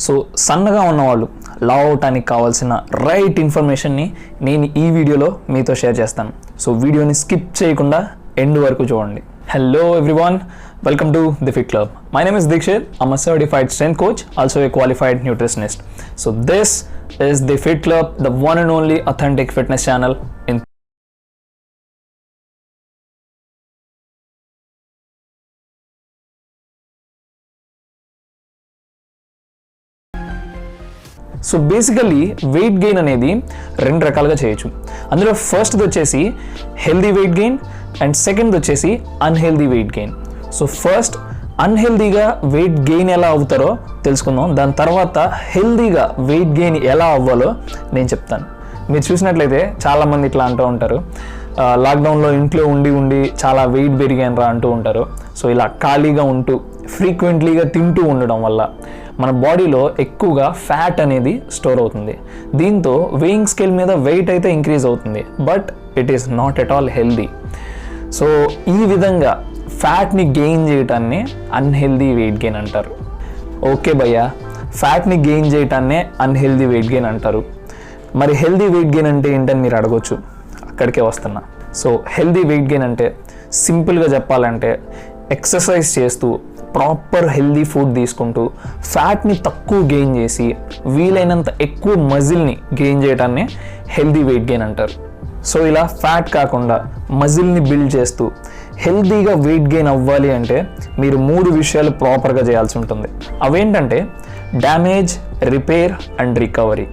So సన్నగా ఉన్నవాళ్ళు లావ్ అవటానికి కావాల్సిన రైట్ ఇన్ఫర్మేషన్ని నేను ఈ వీడియోలో మీతో షేర్ చేస్తాను. సో వీడియోని స్కిప్ చేయకుండా ఎండ్ వరకు చూడండి. Hello everyone, welcome to the Fit Club. My name is Dikshit. I'm a certified strength coach, also a qualified nutritionist. So this is the Fit Club, the one and only authentic fitness channel in so basically weight gain అనేది రెండు రకాలుగా చేయొచ్చు. అందులో ఫస్ట్ది వచ్చేసి healthy weight gain and సెకండ్ది వచ్చేసి unhealthy weight gain. So first అన్హెల్దీగా వెయిట్ గెయిన్ ఎలా అవుతారో తెలుసుకుందాం. దాని తర్వాత హెల్దీగా వెయిట్ గెయిన్ ఎలా అవ్వాలో నేను చెప్తాను. మీరు చూసినట్లయితే చాలామంది ఇట్లా అంటూ ఉంటారు, లాక్డౌన్లో ఇంట్లో ఉండి చాలా వెయిట్ పెరిగాను రా అంటూ ఉంటారు. సో ఇలా ఖాళీగా ఉంటూ ఫ్రీక్వెంట్లీగా తింటూ ఉండడం వల్ల మన బాడీలో ఎక్కువగా ఫ్యాట్ అనేది స్టోర్ అవుతుంది. దీంతో వెయింగ్ స్కేల్ మీద వెయిట్ అయితే ఇంక్రీజ్ అవుతుంది, but it is not at all healthy. So ఈ విధంగా ఫ్యాట్ని గెయిన్ చేయటాన్ని అన్హెల్దీ వెయిట్ గెయిన్ అంటారు. ఓకే భయ్యా, ఫ్యాట్ని గెయిన్ చేయటాన్నే అన్హెల్దీ వెయిట్ గెయిన్ అంటారు. మరి హెల్దీ వెయిట్ గెయిన్ అంటే ఏంటని మీరు అడగొచ్చు, అక్కడికే వస్తున్నా. సో హెల్దీ వెయిట్ గెయిన్ అంటే సింపుల్గా చెప్పాలంటే ఎక్సర్సైజ్ చేస్తూ ప్రాపర్ హెల్దీ ఫుడ్ తీసుకుంటూ ఫ్యాట్ని తక్కువ గెయిన్ చేసి వీలైనంత ఎక్కువ మజిల్ని గెయిన్ చేయడాన్ని హెల్దీ వెయిట్ గెయిన్ అంటారు. సో ఇలా ఫ్యాట్ కాకుండా మజిల్ని బిల్డ్ చేస్తూ హెల్దీగా వెయిట్ గెయిన్ అవ్వాలి అంటే మీరు 3 విషయాలు ప్రాపర్గా చేయాల్సి ఉంటుంది. అవేంటంటే damage, repair and recovery.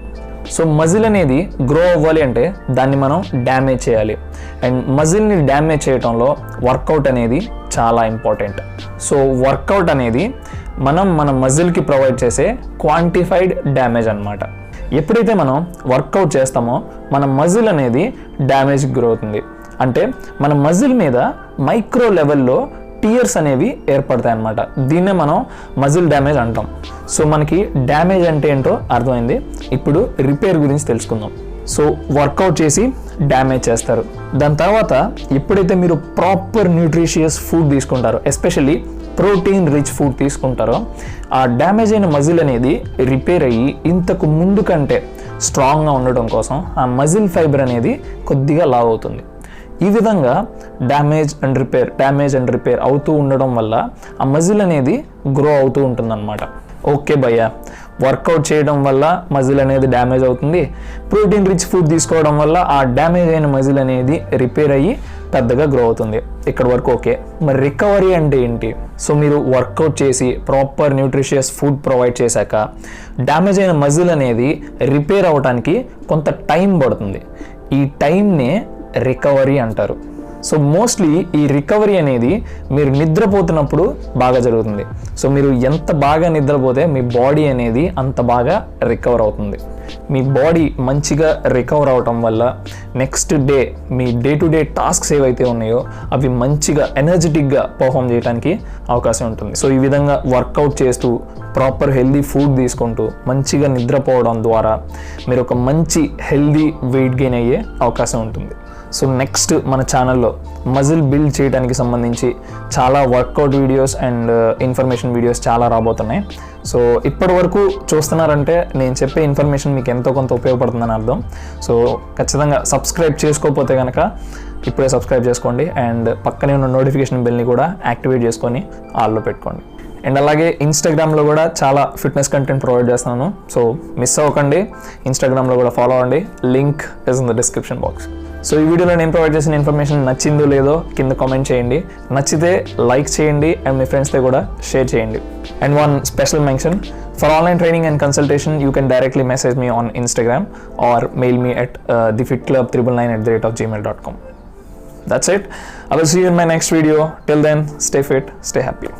So muscle అనేది గ్రో అవ్వాలి అంటే దాన్ని మనం డ్యామేజ్ చేయాలి. అండ్ మజిల్ని డ్యామేజ్ చేయడంలో వర్కౌట్ అనేది చాలా ఇంపార్టెంట్. సో వర్కౌట్ అనేది మన మజిల్కి ప్రొవైడ్ చేసే క్వాంటిఫైడ్ డ్యామేజ్ అన్నమాట. ఎప్పుడైతే మనం వర్కౌట్ చేస్తామో మన మజిల్ అనేది డ్యామేజ్ గ్రో అవుతుంది. అంటే మన మజిల్ మీద మైక్రో లెవెల్లో టియర్స్ అనేవి ఏర్పడతాయి అన్నమాట. దీన్నే మనం మజిల్ డ్యామేజ్ అంటాం. సో మనకి డ్యామేజ్ అంటే ఏంటో అర్థమైంది. ఇప్పుడు రిపేర్ గురించి తెలుసుకుందాం. సో వర్కౌట్ చేసి డ్యామేజ్ చేస్తారు. దాని తర్వాత ఎప్పుడైతే మీరు ప్రాపర్ న్యూట్రిషియస్ ఫుడ్ తీసుకుంటారో, ఎస్పెషల్లీ ప్రోటీన్ రిచ్ ఫుడ్ తీసుకుంటారో, ఆ డ్యామేజ్ అయిన మజిల్ అనేది రిపేర్ అయ్యి ఇంతకు ముందు కంటే స్ట్రాంగ్గా ఉండడం కోసం ఆ మజిల్ ఫైబర్ అనేది కొద్దిగా లావ్ అవుతుంది. ఈ విధంగా డ్యామేజ్ అండ్ రిపేర్ అవుతూ ఉండడం వల్ల ఆ మజిల్ అనేది గ్రో అవుతూ ఉంటుందన్నమాట. ఓకే భయ్యా, వర్కౌట్ చేయడం వల్ల మజిల్ అనేది డ్యామేజ్ అవుతుంది, ప్రోటీన్ రిచ్ ఫుడ్ తీసుకోవడం వల్ల ఆ డ్యామేజ్ అయిన మజిల్ అనేది రిపేర్ అయ్యి పెద్దగా గ్రో అవుతుంది. ఇక్కడ వరకు ఓకే. మరి రికవరీ అంటే ఏంటి? సో మీరు వర్కౌట్ చేసి ప్రాపర్ న్యూట్రిషియస్ ఫుడ్ ప్రొవైడ్ చేశాక డ్యామేజ్ అయిన మజిల్ అనేది రిపేర్ అవ్వడానికి కొంత టైం పడుతుంది. ఈ టైంనే రికవరీ అంటారు. సో మోస్ట్లీ ఈ రికవరీ అనేది మీరు నిద్రపోతున్నప్పుడు బాగా జరుగుతుంది. సో మీరు ఎంత బాగా నిద్రపోతే మీ బాడీ అనేది అంత బాగా రికవర్ అవుతుంది. మీ బాడీ మంచిగా రికవర్ అవటం వల్ల next day me day to day tasks ఏవైతే ఉన్నాయో అవి మంచిగా ఎనర్జెటిక్గా పర్ఫామ్ చేయడానికి అవకాశం ఉంటుంది. సో ఈ విధంగా వర్కౌట్ చేస్తూ ప్రాపర్ హెల్దీ ఫుడ్ తీసుకుంటూ మంచిగా నిద్రపోవడం ద్వారా మీరు ఒక మంచి హెల్దీ వెయిట్ గెయిన్ అయ్యే అవకాశం ఉంటుంది. సో నెక్స్ట్ మన ఛానల్లో మజిల్ బిల్డ్ చేయడానికి సంబంధించి చాలా workout videos and information videos చాలా రాబోతున్నాయి. సో ఇప్పటి వరకు చూస్తున్నారంటే నేను చెప్పే ఇన్ఫర్మేషన్ మీకు ఎంతో కొంత ఉపయోగపడుతుందని అర్థం. సో ఖచ్చితంగా సబ్స్క్రైబ్ చేసుకోకపోతే కనుక ఇప్పుడే సబ్స్క్రైబ్ చేసుకోండి. అండ్ పక్కనే ఉన్న నోటిఫికేషన్ బెల్ని కూడా యాక్టివేట్ చేసుకొని ఆల్లో పెట్టుకోండి. అండ్ అలాగే ఇన్స్టాగ్రామ్లో కూడా చాలా ఫిట్నెస్ కంటెంట్ ప్రొవైడ్ చేస్తున్నాను. సో మిస్ అవ్వకండి, ఇన్స్టాగ్రామ్లో కూడా ఫాలో అవ్వండి. Link is in the description box. So ఈ వీడియోలో నేను ప్రొవైడ్ చేసిన ఇన్ఫర్మేషన్ నచ్చిందో లేదో కింద కామెంట్ చేయండి. నచ్చితే లైక్ చేయండి అండ్ మీ ఫ్రెండ్స్తో కూడా షేర్ చేయండి. And one special mention, for online training and consultation you can directly message me on Instagram or mail me at thefitclub999@gmail.com. That's it. I will see you in my next video. Till then, stay fit, stay happy.